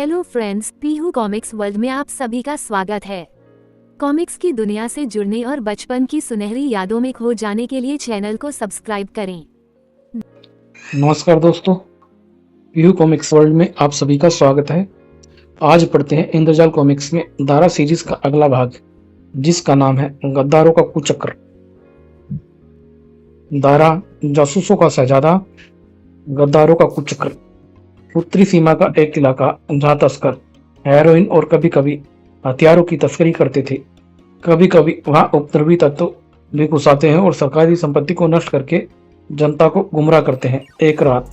Hello friends, Pihu comics world में आप सभी का स्वागत है। कॉमिक्स की दुनिया से जुड़ने और बचपन की सुनहरी यादों में खो जाने के लिए चैनल को सब्सक्राइब करें। नमस्कार दोस्तों, पीहू कॉमिक्स वर्ल्ड में आप सभी का स्वागत है। आज पढ़ते हैं इंद्रजाल कॉमिक्स में दारा सीरीज का अगला भाग, जिसका नाम है गद्दारों का कुचक्र। दारा, जासूसों का शहजादा, गद्दारों का कुचक्र। उत्तरी सीमा का एक इलाका जहाँ तस्कर हेरोइन और कभी कभी हथियारों की तस्करी करते थे। कभी कभी वहाँ उपद्रवी तत्व भी घुस आते हैं और सरकारी संपत्ति को नष्ट करके जनता को गुमराह करते हैं। एक रात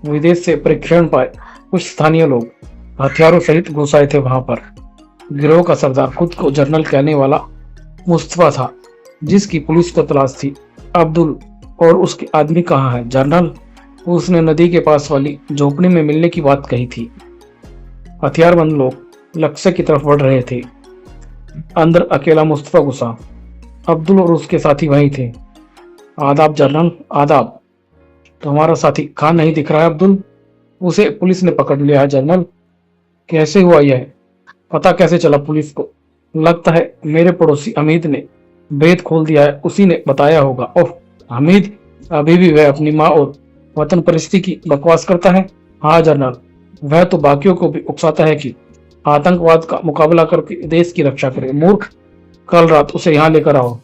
विदेश से प्रशिक्षण पाए कुछ स्थानीय लोग हथियारों सहित घुस आए थे वहां पर। गिरोह का सरदार खुद को जनरल कहने वाला मुस्तफा था, जिसकी पुलिस को तलाश थी। अब्दुल और उसके आदमी कहाँ है जनरल? उसने नदी के पास वाली झोपड़ी में मिलने की बात कही थी। हथियारबंद लोग लक्ष्य की तरफ बढ़ रहे थे। अंदर अकेला मुस्तफा घुसा। अब्दुल और उसके साथी वहीं थे। आदाब जनरल, आदाब। तुम्हारा साथी खान नहीं दिख रहा है अब्दुल? उसे पुलिस ने पकड़ लिया है जनरल। कैसे हुआ यह? पता कैसे चला पुलिस को? लगता है मेरे पड़ोसी हमीद ने भेद खोल दिया है, उसी ने बताया होगा। ओह, हमीद अभी भी वह अपनी माँ और वतन परिस्थिति की बकवास करता है। हाँ जनरल, वह तो बाकियों को भी उकसाता है कि आतंकवाद का मुकाबला करके देश की रक्षा करे। मूर्ख, कल रात उसे यहाँ लेकर आओ।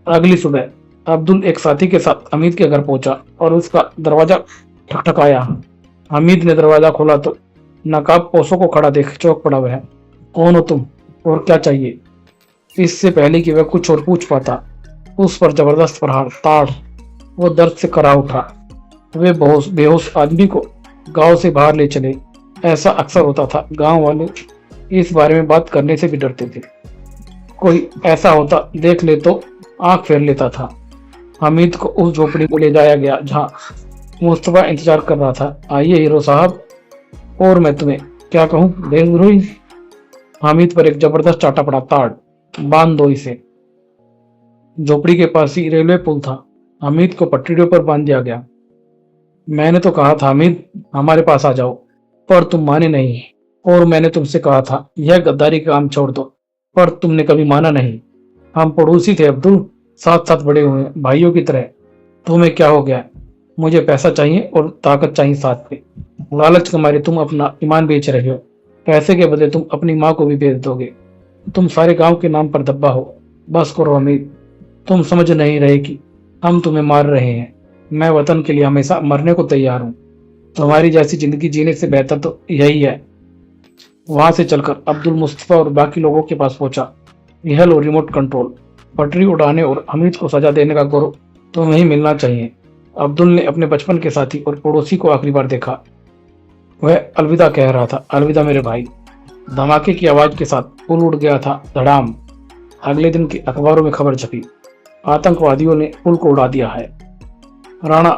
अगली सुबह अब्दुल एक साथी के साथ हमीद के घर पहुंचा और उसका दरवाजा ठकठकाया। हमीद ने दरवाजा खोला तो नकाब पोसों को खड़ा देख चौंक पड़ा। वह, कौन हो तुम और क्या चाहिए? इससे पहले कि वह कुछ और पूछ पाता, उस पर जबरदस्त प्रहार, ताड़। वो दर्द से करा उठा। वे बेहोश आदमी को गांव से बाहर ले चले। ऐसा अक्सर होता था। गांव वाले इस बारे में बात करने से भी डरते थे। कोई ऐसा होता देख ले तो आंख फेर लेता था। हमीद को उस झोपड़ी को ले जाया गया जहां मुस्तफा इंतजार कर रहा था। आइए हीरो साहब, और मैं तुम्हें क्या कहूँ देवद्रोही। हामिद पर एक जबरदस्त चाटा पड़ा। ताड़, बांध दो इसे। झोपड़ी के पास ही रेलवे पुल था। हामिद को पटरियों पर बांध दिया गया। मैंने तो कहा था हामिद, हमारे पास आ जाओ, पर तुम माने नहीं। और मैंने तुमसे कहा था यह गद्दारी का काम छोड़ दो, पर तुमने कभी माना नहीं। हम पड़ोसी थे अब्दुल, साथ साथ बड़े हुए भाइयों की तरह। तुम्हें क्या हो गया? मुझे पैसा चाहिए और ताकत चाहिए साथ में। लालच के मारे तुम अपना ईमान बेच रहे हो। पैसे के बदले तुम अपनी माँ को भी बेच दोगे। तुम सारे गांव के नाम पर दब्बा हो। बस करो हमीद, तुम समझ नहीं रहे कि हम तुम्हें मार रहे हैं। मैं वतन के लिए हमेशा मरने को तैयार हूँ। तुम्हारी जैसी जिंदगी जीने से बेहतर तो यही है। वहां से चलकर अब्दुल मुस्तफा और बाकी लोगों के पास पहुंचा। यह लो रिमोट कंट्रोल। पटरी उड़ाने और हमीद को सजा देने का गौरव तुम्हें ही मिलना चाहिए। अब्दुल ने अपने बचपन के साथी और पड़ोसी को आखिरी बार देखा। वह अलविदा कह रहा था। अलविदा मेरे भाई। धमाके की आवाज के साथ पुल उड़ गया था। धड़ाम। अगले दिन के अखबारों में खबर छपी, आतंकवादियों ने पुल को उड़ा दिया है। राणा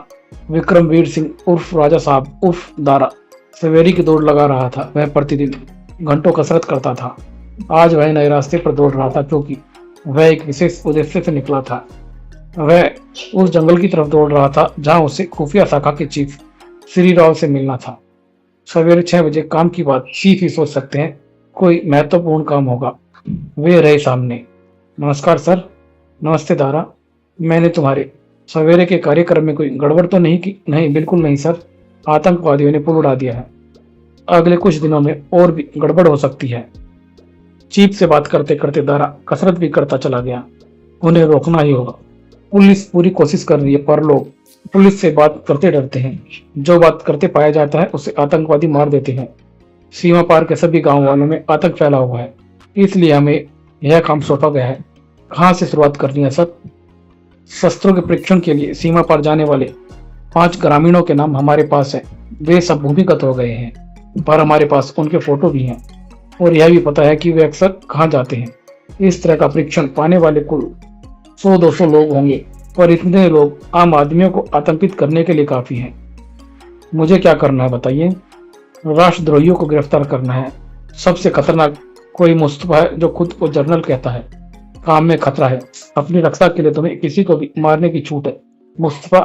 विक्रमवीर सिंह उर्फ राजा साहब उर्फ दारा सवेरी की दौड़ लगा रहा था। वह प्रतिदिन घंटों कसरत करता था। आज वह नए रास्ते पर दौड़ रहा था, क्योंकि वह एक विशेष उद्देश्य से निकला था। वह उस जंगल की तरफ दौड़ रहा था जहां उसे खुफिया शाखा के चीफ श्री राव से मिलना था। सवेरे 6 बजे काम की बात चीफ ही सोच सकते हैं। कोई महत्वपूर्ण काम होगा। वे रहे सामने। नमस्कार सर। नमस्ते दारा। मैंने तुम्हारे सवेरे के कार्यक्रम में कोई गड़बड़ तो नहीं की? नहीं, बिल्कुल नहीं सर। आतंकवादियों ने पुल उड़ा दिया है। अगले कुछ दिनों में और भी गड़बड़ हो सकती है। चीफ से बात करते करते दारा कसरत भी करता चला गया। उन्हें रोकना ही होगा। पुलिस पूरी कोशिश कर रही है, पर लोग पुलिस से बात करते डरते हैं। जो बात करते पाया जाता है उसे आतंकवादी मार देते हैं। सीमा पार के सभी गांव वालों में आतंक फैला हुआ है, इसलिए हमें यह काम सौंपा गया है। कहाँ से शुरुआत करनी है सर? शस्त्रों के परीक्षण के लिए सीमा पार जाने वाले 5 ग्रामीणों के नाम हमारे पास है। वे सब भूमिगत हो गए हैं, पर हमारे पास उनके फोटो भी हैं और यह भी पता है कि वे अक्सर कहाँ जाते हैं। इस तरह का परीक्षण पाने वाले कुल 100-200 लोग होंगे, पर इतने लोग आम आदमियों को आतंकित करने के लिए काफी हैं। मुझे क्या करना है बताइए? राष्ट्रद्रोहियों को गिरफ्तार करना है। सबसे खतरनाक कोई मुस्तफा है जो खुद को जनरल कहता है। काम में खतरा है। अपनी रक्षा के लिए तुम्हें किसी को भी मारने की छूट है। मुस्तफा,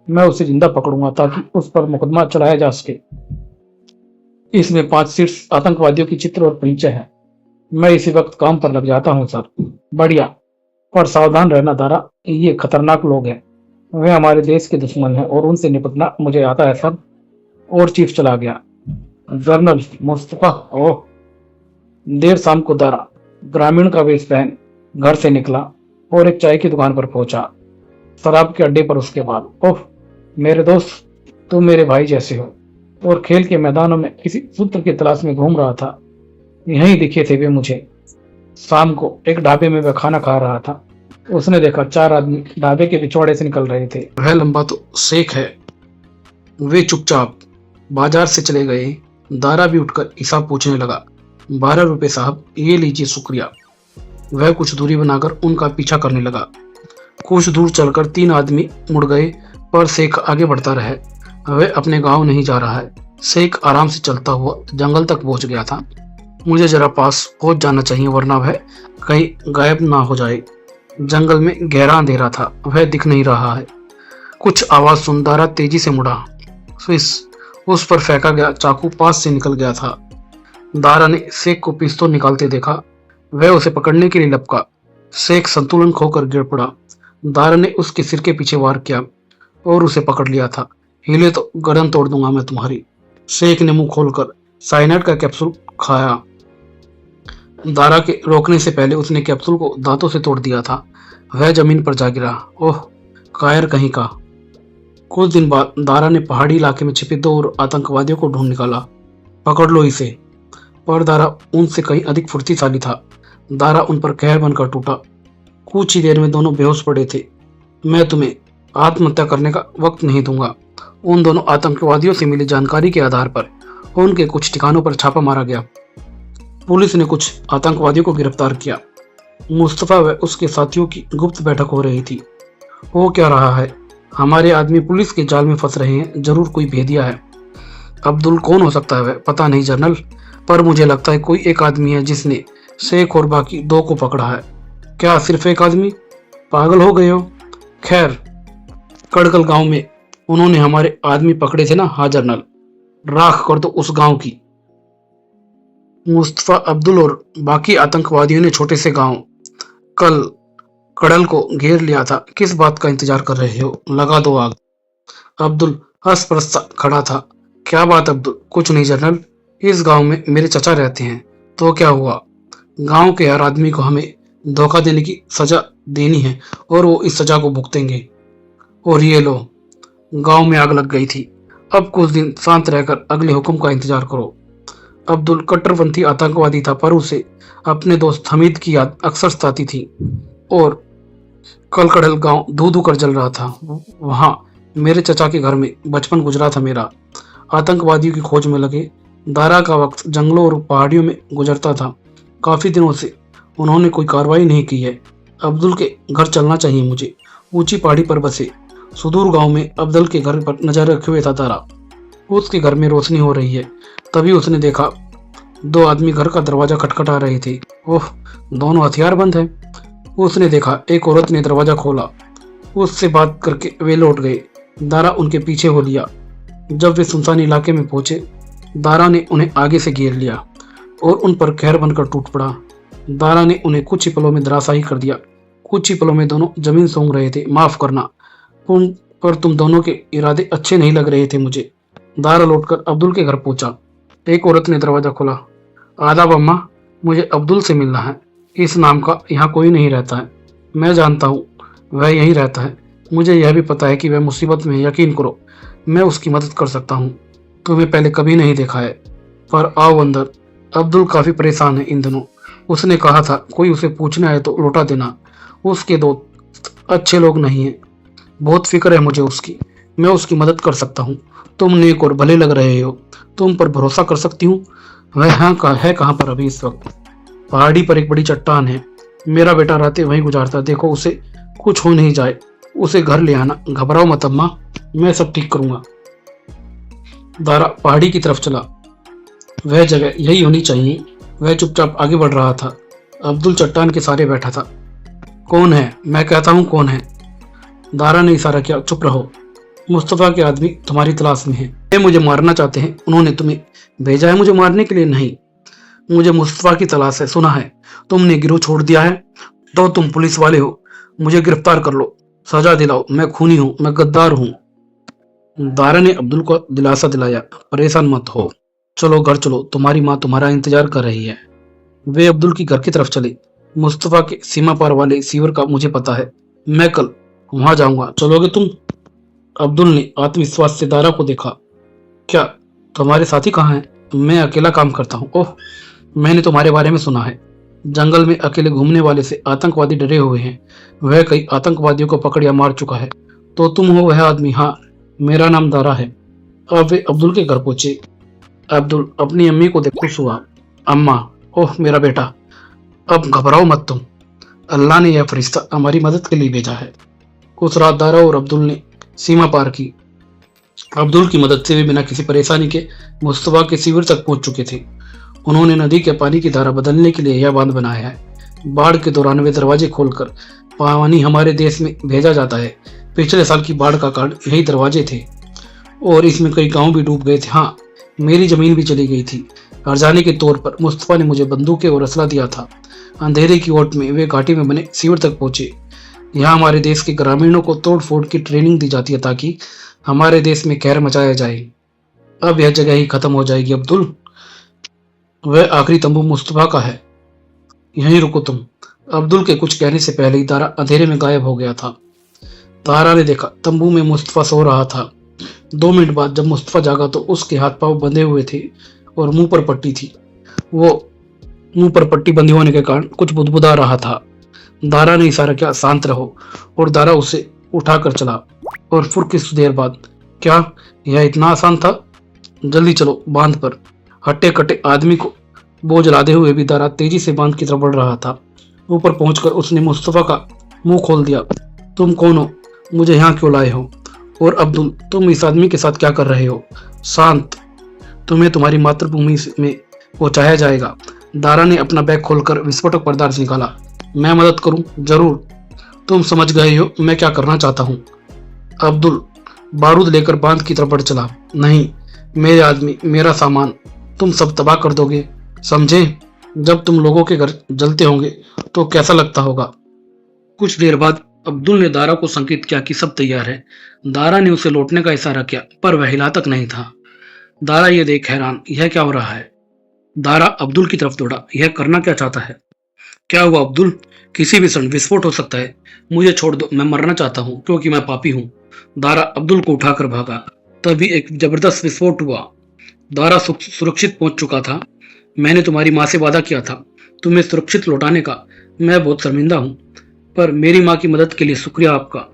मैं उसे जिंदा पकड़ूंगा ताकि उस पर मुकदमा चलाया जा सके। इसमें 5 शीर्ष आतंकवादियों की चित्र और परिचय है। मैं इसी वक्त काम पर लग जाता हूँ सर। बढ़िया, पर सावधान रहना दारा, ये खतरनाक लोग हैं। वे हमारे देश के दुश्मन हैं और उनसे निपटना मुझे आता है सर। और चीफ चला गया। जनरल मुस्तफा, ओह। देर शाम को दारा ग्रामीण का वेश पहन घर से निकला और एक चाय की दुकान पर पहुंचा। शराब के अड्डे पर उसके बाद, ओह मेरे दोस्त, तुम मेरे भाई जैसे हो। और खेल के मैदानों में किसी सूत्र की तलाश में घूम रहा था। यहीं दिखे थे वे मुझे। शाम को एक ढाबे में वह खाना खा रहा था। उसने देखा 4 आदमी ढाबे के पिछवाड़े से निकल रहे थे। वह लंबा तो शेख है। वे चुपचाप बाजार से चले गए। दारा भी उठकर हिसाब पूछने लगा। 12 रुपए साहब, ये लीजिए, शुक्रिया। वह कुछ दूरी बनाकर उनका पीछा करने लगा। कुछ दूर चलकर 3 आदमी मुड़ गए, पर शेख आगे बढ़ता रहा। वह अपने गांव नहीं जा रहा है। शेख आराम से चलता हुआ जंगल तक पहुंच गया था। मुझे जरा पास पहुंच जाना चाहिए, वरना वह कहीं गायब ना हो जाए। जंगल में गहरा अंधेरा था, वह दिख नहीं रहा है। कुछ आवाज सुन दारा तेजी से मुड़ा। स्विस, उस पर फेंका गया चाकू पास से निकल गया था। दारा ने शेख को पिस्तौल निकालते देखा। वह उसे पकड़ने के लिए लपका। शेख संतुलन खोकर गिर पड़ा। दारा ने उसके सिर के पीछे वार किया और उसे पकड़ लिया था। हिले तो गर्दन तोड़ दूंगा मैं तुम्हारी। शेख ने मुंह खोलकर साइनाइड का कैप्सूल खाया। दारा के रोकने से पहले उसने कैप्सूल को दांतों से तोड़ दिया था। वह जमीन पर जा गिरा। ओह, कायर कहीं का। कुछ दिन बाद दारा ने पहाड़ी इलाके में छिपे 2 और आतंकवादियों को ढूंढ निकाला। पकड़ लो इसे। पर दारा उनसे कहीं अधिक फुर्तीशाली था। दारा उन पर कहर बनकर टूटा। कुछ ही देर में दोनों बेहोश पड़े थे। मैं तुम्हें आत्महत्या करने का वक्त नहीं दूंगा। उन दोनों आतंकवादियों से मिली जानकारी के आधार पर उनके कुछ ठिकानों पर छापा मारा गया। पुलिस ने कुछ आतंकवादियों को गिरफ्तार किया। मुस्तफा व उसके साथियों की गुप्त बैठक हो रही थी। हो क्या रहा है? हमारे आदमी पुलिस के जाल में फंस रहे हैं। जरूर कोई भेदिया है। अब्दुल कौन हो सकता है वह? पता नहीं जनरल, पर मुझे लगता है कोई एक आदमी है जिसने शेख और बाकी 2 को पकड़ा है। क्या सिर्फ एक आदमी? पागल हो गए हो? खैर, कड़कल गांव में उन्होंने हमारे आदमी पकड़े थे ना। हाँ जनरल, राख कर दो उस गांव की। मुस्तफा, अब्दुल और बाकी आतंकवादियों ने छोटे से गांव कल कड़ल को घेर लिया था। किस बात का इंतजार कर रहे हो? लगा दो आग। अब्दुल हंस खड़ा था। क्या बात अब्दुल? कुछ नहीं जनरल, इस गांव में मेरे चचा रहते हैं। तो क्या हुआ? गांव के हर आदमी को हमें धोखा देने की सजा देनी है और वो इस सजा को भुगतेंगे। और ये लो, गांव में आग लग गई थी। अब कुछ दिन शांत रहकर अगले हुक्म का इंतजार करो। अब्दुल कट्टरपंथी आतंकवादी था, पर उसे अपने दोस्त हमीद की याद अक्सर सताती थी। और कल कड़ल गांव धू धू कर जल रहा था। वहां मेरे चचा के घर में बचपन गुजरा था मेरा। आतंकवादियों की खोज में लगे। दारा का वक्त जंगलों और पहाड़ियों में गुजरता था। काफी दिनों से उन्होंने कोई कार्रवाई नहीं की है। अब्दुल के घर चलना चाहिए मुझे। ऊंची पहाड़ी पर बसे सुदूर गांव में अब्दुल के घर पर नजर रखे हुए था दारा। उसके घर में रोशनी हो रही है। तभी उसने देखा 2 आदमी घर का दरवाजा खटखटा रहे थे। ओह, दोनों हथियारबंद हैं। उसने देखा एक औरत ने दरवाजा खोला। उससे बात करके वे लौट गए। दारा उनके पीछे हो लिया। जब वे सुनसान इलाके में पहुंचे, दारा ने उन्हें आगे से घेर लिया और उन पर कहर बनकर टूट पड़ा। दारा ने उन्हें कुछ ही पलों में धराशायी कर दिया। कुछ ही पलों में दोनों जमीन सूंघ रहे थे। माफ करना, पर तुम दोनों के इरादे अच्छे नहीं लग रहे थे मुझे। दारा लौटकर अब्दुल के घर पहुंचा। एक औरत ने दरवाजा खोला। आदाब अम्मा, मुझे अब्दुल से मिलना है। इस नाम का यहाँ कोई नहीं रहता है। मैं जानता हूँ वह यहीं रहता है। मुझे यह भी पता है कि वह मुसीबत में है। यकीन करो, मैं उसकी मदद कर सकता हूँ। तुम्हें पहले कभी नहीं देखा है, पर आओ अंदर। अब्दुल काफी परेशान है इन दिनों। उसने कहा था कोई उसे पूछना है तो लौटा देना। उसके दोस्त अच्छे लोग नहीं हैं। बहुत फिक्र है मुझे उसकी। मैं उसकी मदद कर सकता हूँ। तुम नेक और भले लग रहे हो। तुम पर भरोसा कर सकती हूँ। वह है कहाँ पर अभी इस वक्त? पहाड़ी पर एक बड़ी चट्टान है। मेरा बेटा रातें वहीं गुजारता। देखो उसे कुछ हो नहीं जाए। उसे घर ले आना। घबराओ मत अम्मा, मैं सब ठीक करूंगा। दारा पहाड़ी की तरफ चला। वह जगह यही होनी चाहिए। वह चुपचाप आगे बढ़ रहा था। अब्दुल चट्टान के सहारे बैठा था। कौन है? मैं कहता हूँ कौन है। दारा ने इशारा किया। चुप रहो। मुस्तफा के आदमी तुम्हारी तलाश में हैं। वे मुझे मारना चाहते हैं। उन्होंने तुम्हें भेजा है मुझे मारने के लिए? नहीं, मुझे मुस्तफा की तलाश है। सुना है तुमने गिरोह छोड़ दिया है, तो तुम पुलिस वाले हो, मुझे गिरफ्तार कर लो, सजा दिलाओ। मैं खूनी हूँ, मैं गद्दार हूँ। दारा ने अब्दुल को दिलासा दिलाया, परेशान मत हो, चलो घर चलो, तुम्हारी माँ तुम्हारा इंतजार कर रही है। वे अब्दुल की घर की तरफ चले। मुस्तफा के सीमा पार वाले सीवर का मुझे पता है, मैं कल वहां जाऊंगा, चलोगे तुम? अब्दुल ने आत्मविश्वास से दारा को देखा। क्या तुम्हारे साथी कहाँ हैं? मैं अकेला काम करता हूँ। ओह, मैंने तुम्हारे बारे में सुना है, जंगल में अकेले घूमने वाले से आतंकवादी डरे हुए हैं। वह कई आतंकवादियों को पकड़ या मार चुका है। तो तुम हो वह आदमी? हाँ, मेरा नाम दारा है। अब वे अब्दुल के घर पहुंचे। अब्दुल अपनी अम्मी को देख खुश हुआ। अम्मा, ओह मेरा बेटा, अब घबराओ मत तुम, अल्लाह ने यह फरिश्ता हमारी मदद के लिए भेजा है। उस रात दारा और अब्दुल ने सीमा पार की। अब्दुल की मदद से वे बिना किसी परेशानी के मुस्तफा के शिविर तक पहुंच चुके थे। उन्होंने नदी के पानी की धारा बदलने के लिए यह बांध बनाया है। बाढ़ के दौरान वे दरवाजे खोलकर पानी हमारे देश में भेजा जाता है। पिछले साल की बाढ़ का कारण यही दरवाजे थे, और इसमें कई गांव भी डूब गए थे। हाँ, मेरी जमीन भी चली गई थी। हरजाने के तौर पर मुस्तफा ने मुझे बंदूकें और असला दिया था। अंधेरे की ओट में वे घाटी में बने शिविर तक पहुंचे। यहाँ हमारे देश के ग्रामीणों को तोड़ फोड़ की ट्रेनिंग दी जाती है, ताकि हमारे देश में कहर मचाया जाए। अब यह जगह ही खत्म हो जाएगी अब्दुल। वह आखिरी तंबू मुस्तफा का है, यहीं रुको तुम। अब्दुल के कुछ कहने से पहले ही तारा अंधेरे में गायब हो गया था। तारा ने देखा तंबू में मुस्तफा सो रहा था। 2 मिनट बाद जब मुस्तफा जागा तो उसके हाथ पांव बंधे हुए थे और मुंह पर पट्टी थी। वो मुंह पर पट्टी बंधी होने के कारण कुछ बुदबुदा रहा था। दारा ने इशारा किया, शांत रहो, और दारा उसे उठाकर चला। और फिर कुछ देर बाद, क्या यह इतना आसान था? जल्दी चलो बांध पर। हट्टे कट्टे आदमी को बोझ लादे हुए भी दारा तेजी से बांध की तरफ बढ़ रहा था। ऊपर पहुंचकर उसने मुस्तफा का मुंह खोल दिया। तुम कौन हो? मुझे यहाँ क्यों लाए हो? और अब्दुल, तुम इस आदमी के साथ क्या कर रहे हो? शांत, तुम्हें तुम्हारी मातृभूमि में पहुंचाया जाएगा। दारा ने अपना बैग खोलकर विस्फोटक पदार्थ निकाला। मैं मदद करूं? जरूर, तुम समझ गए हो मैं क्या करना चाहता हूं। अब्दुल बारूद लेकर बांध की तरफ बढ़ चला। नहीं, मेरे आदमी, मेरा सामान, तुम सब तबाह कर दोगे, समझे? जब तुम लोगों के घर जलते होंगे तो कैसा लगता होगा। कुछ देर बाद अब्दुल ने दारा को संकेत किया कि सब तैयार है। दारा ने उसे लौटने का इशारा किया, पर वह हिला तक नहीं था। दारा ये देख हैरान, यह क्या हो रहा है? दारा अब्दुल की तरफ दौड़ा। यह करना क्या चाहता है? क्या हुआ अब्दुल? किसी भी क्षण विस्फोट हो सकता है। मुझे छोड़ दो, मैं मरना चाहता हूँ, क्योंकि मैं पापी हूँ। दारा अब्दुल को उठाकर भागा। तभी एक जबरदस्त विस्फोट हुआ। दारा सुरक्षित पहुंच चुका था। मैंने तुम्हारी माँ से वादा किया था तुम्हें सुरक्षित लौटाने का। मैं बहुत शर्मिंदा हूँ, पर मेरी माँ की मदद के लिए शुक्रिया आपका।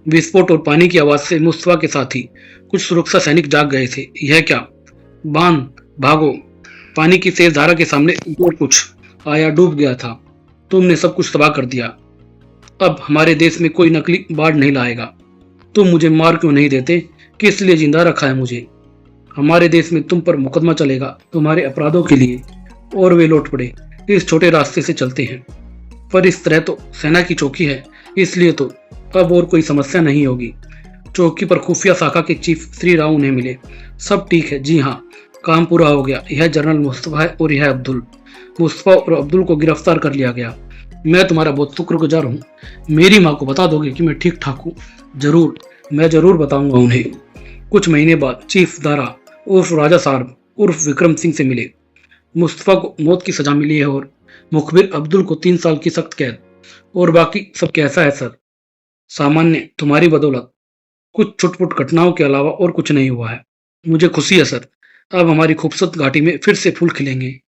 विस्फोट और पानी की आवाज से मुस्तफा के साथी कुछ सुरक्षा सैनिक जाग गए थे। यह क्या? बांध, भागो। पानी की तेज धारा के सामने जो कुछ आया डूब गया था। तुमने सब कुछ तबाह कर दिया। अब हमारे देश में कोई नकली बाढ़ नहीं लाएगा। तुम मुझे मार क्यों नहीं देते? किस लिए जिंदा रखा है मुझे? हमारे देश में तुम पर मुकदमा चलेगा तुम्हारे अपराधों के लिए। और वे लौट पड़े। इस छोटे रास्ते से चलते हैं, पर इस तरह तो सेना की चौकी है, इसलिए तो अब और कोई समस्या नहीं होगी। चौकी पर खुफिया शाखा के चीफ श्री राव उन्हें मिले। सब ठीक है? जी हाँ, काम पूरा हो गया। यह जनरल मुस्तफा है और यह अब्दुल। मुस्तफा और अब्दुल को गिरफ्तार कर लिया गया। मैं तुम्हारा बहुत शुक्रगुजार हूँ। मेरी माँ को बता दोगे कि मैं ठीक ठाक हूँ? जरूर, मैं जरूर बताऊंगा उन्हें। कुछ महीने बाद चीफ दारा उर्फ राजा साहब उर्फ विक्रम सिंह से मिले। मुस्तफा को मौत की सजा मिली है और मुखबिर अब्दुल को 3 साल की सख्त कैद। और बाकी सब कैसा है सर? सामान्य, तुम्हारी बदौलत। कुछ छुटपुट घटनाओं के अलावा और कुछ नहीं हुआ है। मुझे खुशी है सर। अब हमारी खूबसूरत घाटी में फिर से फूल खिलेंगे।